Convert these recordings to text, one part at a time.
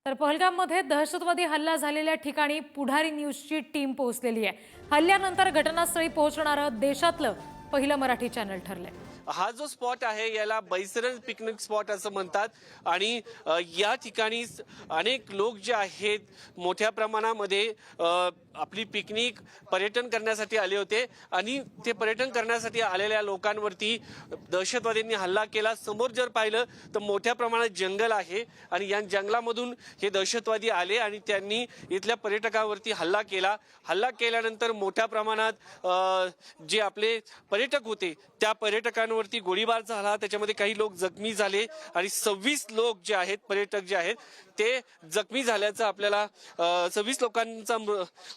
तर पहलगाममध्ये दहशतवादी हल्ला झालेल्या ठिकाणी पुढारी न्यूजची टीम पोहोचलेली आहे। हल्ल्यानंतर घटनास्थळी पोहोचणारं देशातलं पहिलं मराठी चॅनल ठरलंय। हा जो स्पॉट आहे याला बैसरन पिकनिक स्पॉट असं म्हणतात आणि या ठिकाणी अनेक लोक जे आहेत मोठ्या प्रमाणामध्ये आपली पिकनिक पर्यटन करण्यासाठी आले होते आणि ते पर्यटन करण्यासाठी आलेल्या लोकांवरती दहशतवाद्यांनी हल्ला केला। समोर जर पाहिलं तर मोठ्या प्रमाणात जंगल आहे आणि या जंगलामधून हे दहशतवादी आले आणि त्यांनी इथल्या पर्यटकांवरती हल्ला केला। हल्ला केल्यानंतर मोठ्या प्रमाणात जे आपले पर्यटक होते त्या पर्यटकांवरती गोळीबार झाला। त्याच्यामध्ये काही लोक जखमी झाले आणि 26 लोक जे आहेत पर्यटक जे आहेत ते जखमी झाल्याचं आपल्याला 26 लोकांचा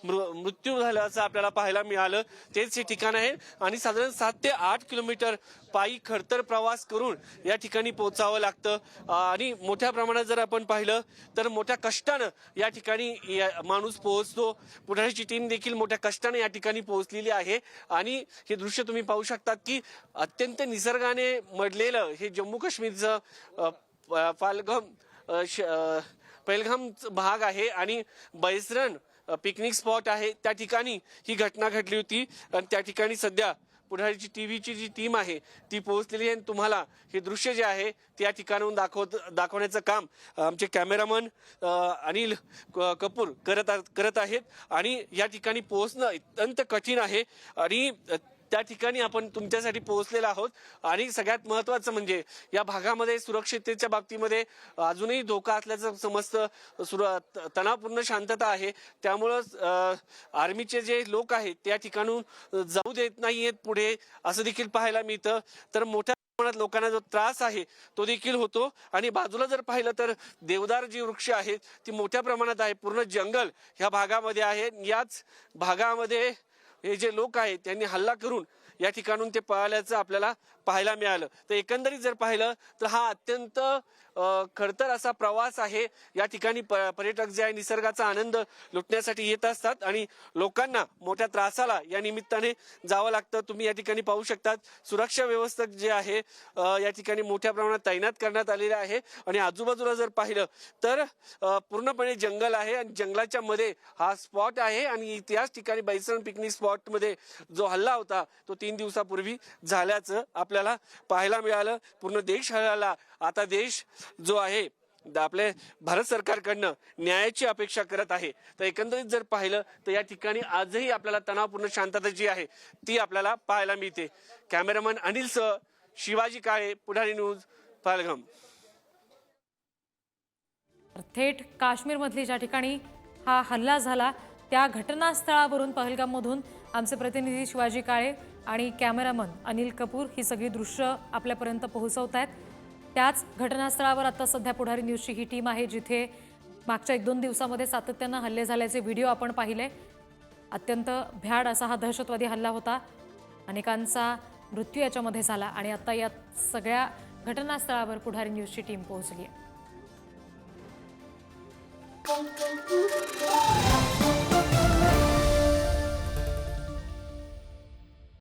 मृत्यू झाल्याचं आपल्याला पाहायला मिळालं। तेच हे ठिकाण आहे आणि साधारण 7 ते 8 किलोमीटर पायी खडतर प्रवास करून या ठिकाणी पोहोचावं लागतं आणि मोठ्या प्रमाणात जर आपण पाहिलं तर मोठ्या कष्टानं या ठिकाणी माणूस पोहोचतो। पुढारीची टीम देखील मोठ्या कष्टाने या ठिकाणी पोहोचलेली आहे आणि हे दृश्य तुम्ही पाहू शकतात की अत्यंत निसर्गाने मढलेलं हे जम्मू काश्मीरचं पहलगाम भाग आहे आणि बैसरन पिकनिक स्पॉट आहे। त्या ठिकाणी ही घटना घडली होती आणि त्या ठिकाणी सध्या पुढारीची टीव्हीची जी टीम आहे ती पोहोचलेली आहे। तुम्हाला हे दृश्य जे आहे त्या ठिकाणाहून दाखवण्याचं काम आमचे कॅमेरामन अनिल कपूर करत आहेत आणि या ठिकाणी पोहोचणं अत्यंत कठीण आहे आणि त्या ठिकाणी आपण तुमच्यासाठी पोहोचलेलो आहोत आणि सगळ्यात महत्त्वाचं म्हणजे या भागामध्ये सुरक्षिततेच्या बाबतीमध्ये अजूनही धोका असल्याचं समजतं। तणावपूर्ण शांतता आहे त्यामुळं आर्मीचे जे लोक आहेत त्या ठिकाणून जाऊ देत नाहीयेत पुढे असं देखील पाहायला मिळतं। तर मोठ्या प्रमाणात लोकांना जो त्रास आहे तो देखील होतो आणि बाजूला जर पाहिलं तर देवदार जी वृक्ष आहेत ती मोठ्या प्रमाणात आहे। पूर्ण जंगल ह्या भागामध्ये आहे। याच भागामध्ये हे जे लोक आहेत त्यांनी हल्ला करून या ठिकाणून ते पळाल्याचं आपल्याला पाहायला मिळालं। तर एकंदरीत जर पाहिलं तर हा अत्यंत खडतर असा प्रवास आहे। या ठिकाणी पर्यटक जे आहे निसर्गाचा आनंद लुटण्यासाठी येत असतात आणि लोकांना मोठ्या त्रासाला या निमित्ताने जावं लागतं। तुम्ही या ठिकाणी पाहू शकतात सुरक्षा व्यवस्थक जे आहे या ठिकाणी मोठ्या प्रमाणात तैनात करण्यात आलेले आहे आणि आजूबाजूला जर पाहिलं तर पूर्णपणे जंगल आहे आणि जंगलाच्या मध्ये हा स्पॉट आहे आणि त्याच ठिकाणी बैसरन पिकनिक स्पॉट मध्ये जो हल्ला होता तो 3 दिवसापूर्वी झाल्याचं आपल्याला पाहायला मिळालं। पूर्ण देश हल्ला आता देश जो आहे आपले भारत सरकारकडनं न्यायाची अपेक्षा करत आहे। तर एकंदरीत जर पाहिलं तर या ठिकाणी आजही आपल्याला तणावपूर्ण शांतता जी आहे ती आपल्याला पाहायला मिळते। कॅमेरामन अनिल सह शिवाजी काळे, पुढारी न्यूज, पहलगाम। थेट काश्मीरमधली ज्या ठिकाणी हा हल्ला झाला त्या घटनास्थळावरून पहलगाममधून आमचे प्रतिनिधी शिवाजी काळे आणि कॅमेरामन अनिल कपूर ही सगळी दृश्य आपल्यापर्यंत पोहोचवत आहेत। त्याच घटनास्थळावर आता सध्या पुढारी न्यूजची ही टीम आहे जिथे मागच्या 1-2 दिवसांमध्ये सातत्यानं हल्ले झाल्याचे व्हिडिओ आपण पाहिले। अत्यंत भ्याड असा हा दहशतवादी हल्ला होता। अनेकांचा मृत्यू याच्यामध्ये झाला आणि आता या सगळ्या घटनास्थळावर पुढारी न्यूजची टीम पोहोचली आहे।